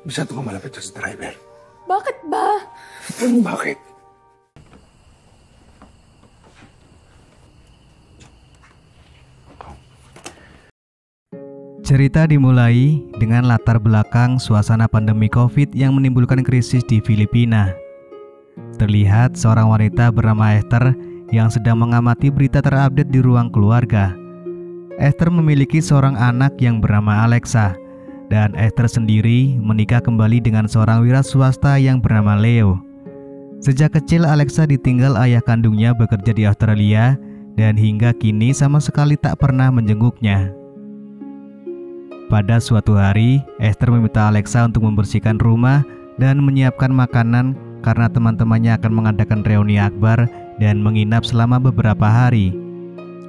Masyado ka malapit sa driver. Bakit ba? Bakit? Cerita dimulai dengan latar belakang suasana pandemi COVID yang menimbulkan krisis di Filipina. Terlihat seorang wanita bernama Esther yang sedang mengamati berita terupdate di ruang keluarga. Esther memiliki seorang anak yang bernama Alexa, dan Esther sendiri menikah kembali dengan seorang wira swasta yang bernama Leo. Sejak kecil Alexa ditinggal ayah kandungnya bekerja di Australia, dan hingga kini sama sekali tak pernah menjenguknya. Pada suatu hari, Esther meminta Alexa untuk membersihkan rumah dan menyiapkan makanan karena teman-temannya akan mengadakan reuni akbar dan menginap selama beberapa hari.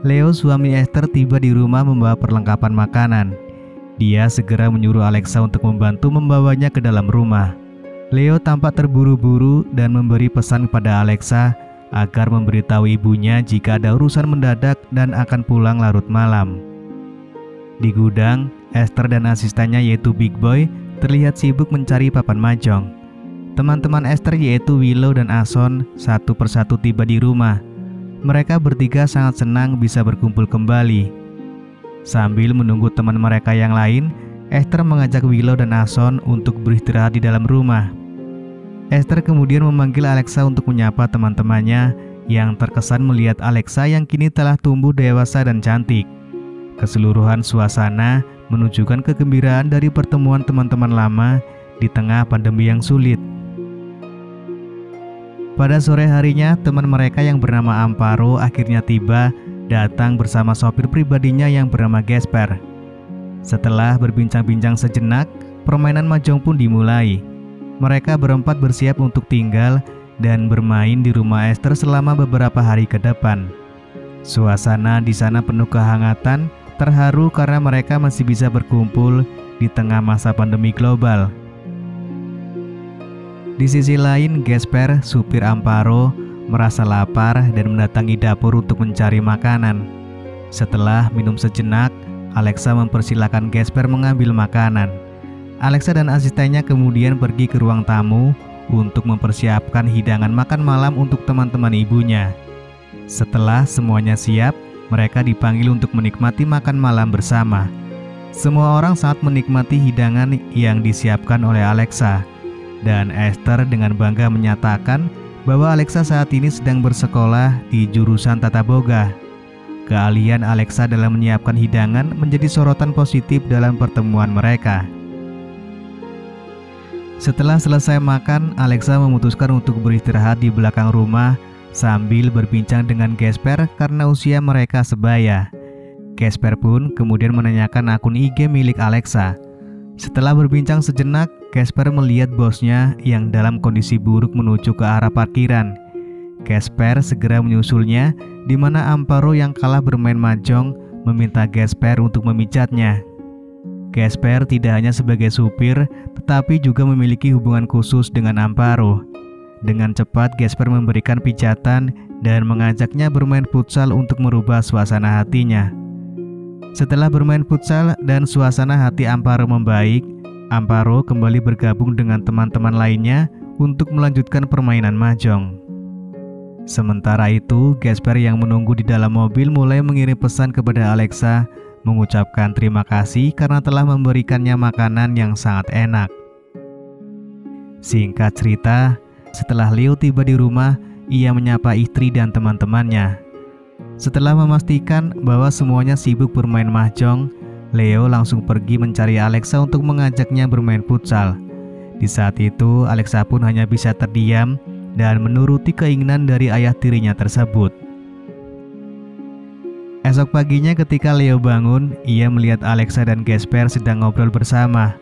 Leo, suami Esther, tiba di rumah membawa perlengkapan makanan. Dia segera menyuruh Alexa untuk membantu membawanya ke dalam rumah. Leo tampak terburu-buru dan memberi pesan kepada Alexa agar memberitahu ibunya jika ada urusan mendadak dan akan pulang larut malam. Di gudang, Esther dan asistennya yaitu Big Boy terlihat sibuk mencari papan mahjong. Teman-teman Esther yaitu Willow dan Ason satu persatu tiba di rumah. Mereka bertiga sangat senang bisa berkumpul kembali. Sambil menunggu teman mereka yang lain, Esther mengajak Willow dan Ason untuk beristirahat di dalam rumah. Esther kemudian memanggil Alexa untuk menyapa teman-temannya yang terkesan melihat Alexa yang kini telah tumbuh dewasa dan cantik. Keseluruhan suasana menunjukkan kegembiraan dari pertemuan teman-teman lama di tengah pandemi yang sulit. Pada sore harinya, teman mereka yang bernama Amparo akhirnya tiba, datang bersama sopir pribadinya yang bernama Gasper. Setelah berbincang-bincang sejenak, permainan mahjong pun dimulai. Mereka berempat bersiap untuk tinggal dan bermain di rumah Esther selama beberapa hari ke depan. Suasana di sana penuh kehangatan, terharu karena mereka masih bisa berkumpul di tengah masa pandemi global. Di sisi lain, Gasper, supir Amparo, merasa lapar dan mendatangi dapur untuk mencari makanan. Setelah minum sejenak, Alexa mempersilahkan Gasper mengambil makanan. Alexa dan asistennya kemudian pergi ke ruang tamu untuk mempersiapkan hidangan makan malam untuk teman-teman ibunya. Setelah semuanya siap, mereka dipanggil untuk menikmati makan malam bersama. Semua orang sangat menikmati hidangan yang disiapkan oleh Alexa. Dan Esther dengan bangga menyatakan bahwa Alexa saat ini sedang bersekolah di jurusan Tata Boga. Keahlian Alexa dalam menyiapkan hidangan menjadi sorotan positif dalam pertemuan mereka. Setelah selesai makan, Alexa memutuskan untuk beristirahat di belakang rumah sambil berbincang dengan Gasper karena usia mereka sebaya. Gasper pun kemudian menanyakan akun IG milik Alexa. Setelah berbincang sejenak, Gasper melihat bosnya yang dalam kondisi buruk menuju ke arah parkiran. Gasper segera menyusulnya, di mana Amparo yang kalah bermain mahjong meminta Gasper untuk memijatnya. Gasper tidak hanya sebagai supir, tetapi juga memiliki hubungan khusus dengan Amparo. Dengan cepat, Gasper memberikan pijatan dan mengajaknya bermain futsal untuk merubah suasana hatinya. Setelah bermain futsal dan suasana hati Amparo membaik, Amparo kembali bergabung dengan teman-teman lainnya untuk melanjutkan permainan mahjong. Sementara itu, Gasper yang menunggu di dalam mobil mulai mengirim pesan kepada Alexa, mengucapkan terima kasih karena telah memberikannya makanan yang sangat enak. Singkat cerita, setelah Leo tiba di rumah, ia menyapa istri dan teman-temannya. Setelah memastikan bahwa semuanya sibuk bermain mahjong, Leo langsung pergi mencari Alexa untuk mengajaknya bermain futsal. Di saat itu, Alexa pun hanya bisa terdiam dan menuruti keinginan dari ayah tirinya tersebut. Esok paginya ketika Leo bangun, ia melihat Alexa dan Gasper sedang ngobrol bersama.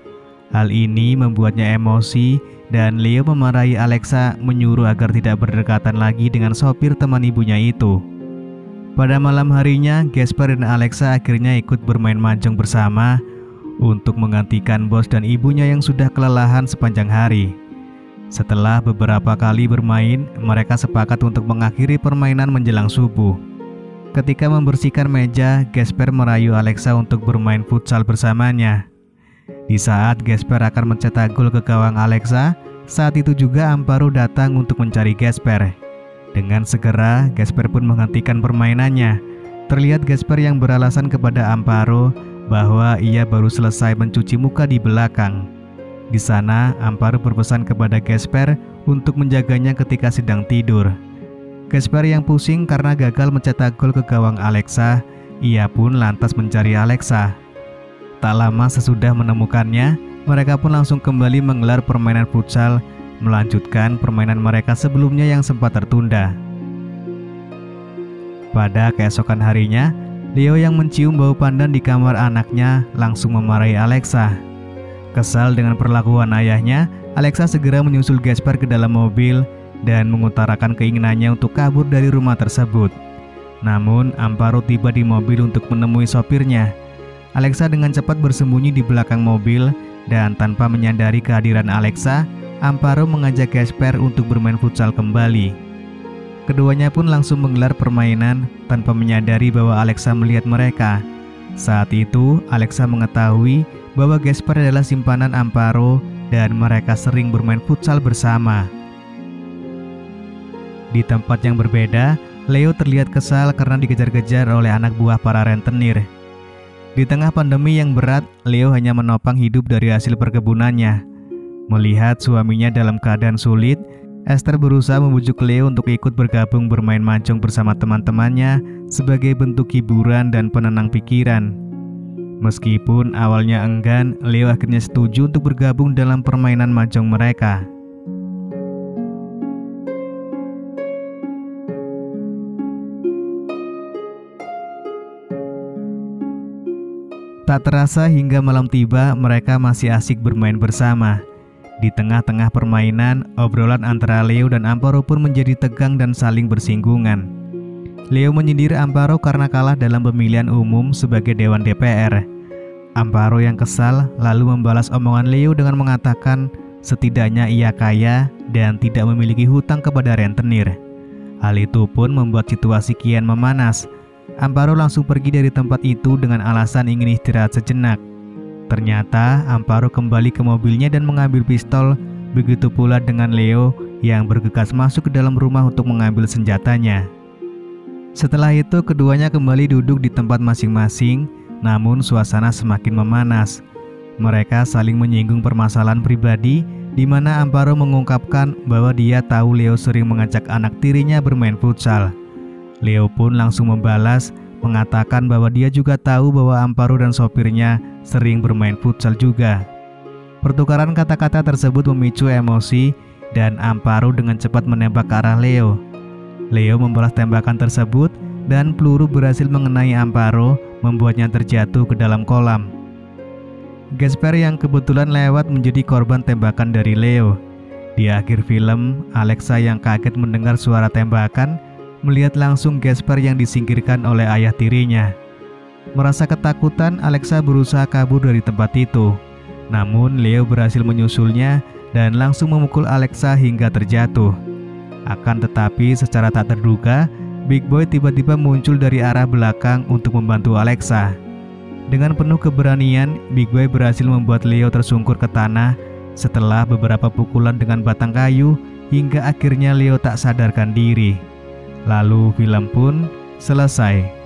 Hal ini membuatnya emosi dan Leo memarahi Alexa, menyuruh agar tidak berdekatan lagi dengan sopir teman ibunya itu. Pada malam harinya, Gasper dan Alexa akhirnya ikut bermain mahjong bersama untuk menggantikan bos dan ibunya yang sudah kelelahan sepanjang hari. Setelah beberapa kali bermain, mereka sepakat untuk mengakhiri permainan menjelang subuh. Ketika membersihkan meja, Gasper merayu Alexa untuk bermain futsal bersamanya. Di saat Gasper akan mencetak gol ke gawang Alexa, saat itu juga Amparo datang untuk mencari Gasper. Dengan segera, Gasper pun menghentikan permainannya. Terlihat Gasper yang beralasan kepada Amparo bahwa ia baru selesai mencuci muka di belakang. Di sana, Amparo berpesan kepada Gasper untuk menjaganya ketika sedang tidur. Gasper yang pusing karena gagal mencetak gol ke gawang Alexa, ia pun lantas mencari Alexa. Tak lama sesudah menemukannya, mereka pun langsung kembali menggelar permainan futsal, melanjutkan permainan mereka sebelumnya yang sempat tertunda. Pada keesokan harinya, Leo yang mencium bau pandan di kamar anaknya langsung memarahi Alexa. Kesal dengan perlakuan ayahnya, Alexa segera menyusul Gasper ke dalam mobil dan mengutarakan keinginannya untuk kabur dari rumah tersebut. Namun, Amparo tiba di mobil untuk menemui sopirnya. Alexa dengan cepat bersembunyi di belakang mobil dan tanpa menyadari kehadiran Alexa, Amparo mengajak Gasper untuk bermain futsal kembali. Keduanya pun langsung menggelar permainan tanpa menyadari bahwa Alexa melihat mereka. Saat itu, Alexa mengetahui bahwa Gasper adalah simpanan Amparo dan mereka sering bermain futsal bersama. Di tempat yang berbeda, Leo terlihat kesal karena dikejar-kejar oleh anak buah para rentenir. Di tengah pandemi yang berat, Leo hanya menopang hidup dari hasil perkebunannya. Melihat suaminya dalam keadaan sulit, Esther berusaha membujuk Leo untuk ikut bergabung bermain mahjong bersama teman-temannya sebagai bentuk hiburan dan penenang pikiran. Meskipun awalnya enggan, Leo akhirnya setuju untuk bergabung dalam permainan mahjong mereka. Tak terasa hingga malam tiba, mereka masih asik bermain bersama. Di tengah-tengah permainan, obrolan antara Leo dan Amparo pun menjadi tegang dan saling bersinggungan. Leo menyindir Amparo karena kalah dalam pemilihan umum sebagai Dewan DPR. Amparo yang kesal lalu membalas omongan Leo dengan mengatakan setidaknya ia kaya dan tidak memiliki hutang kepada rentenir. Hal itu pun membuat situasi kian memanas. Amparo langsung pergi dari tempat itu dengan alasan ingin istirahat sejenak. Ternyata Amparo kembali ke mobilnya dan mengambil pistol, begitu pula dengan Leo yang bergegas masuk ke dalam rumah untuk mengambil senjatanya. Setelah itu keduanya kembali duduk di tempat masing-masing, namun suasana semakin memanas. Mereka saling menyinggung permasalahan pribadi, di mana Amparo mengungkapkan bahwa dia tahu Leo sering mengajak anak tirinya bermain futsal. Leo pun langsung membalas, mengatakan bahwa dia juga tahu bahwa Amparo dan sopirnya sering bermain futsal juga. Pertukaran kata-kata tersebut memicu emosi dan Amparo dengan cepat menembak ke arah Leo. Leo membalas tembakan tersebut dan peluru berhasil mengenai Amparo, membuatnya terjatuh ke dalam kolam. Gasper yang kebetulan lewat menjadi korban tembakan dari Leo. Di akhir film, Alexa yang kaget mendengar suara tembakan melihat langsung Gasper yang disingkirkan oleh ayah tirinya. Merasa ketakutan, Alexa berusaha kabur dari tempat itu. Namun Leo berhasil menyusulnya dan langsung memukul Alexa hingga terjatuh. Akan tetapi secara tak terduga, Big Boy tiba-tiba muncul dari arah belakang untuk membantu Alexa. Dengan penuh keberanian, Big Boy berhasil membuat Leo tersungkur ke tanah setelah beberapa pukulan dengan batang kayu hingga akhirnya Leo tak sadarkan diri. Lalu film pun selesai.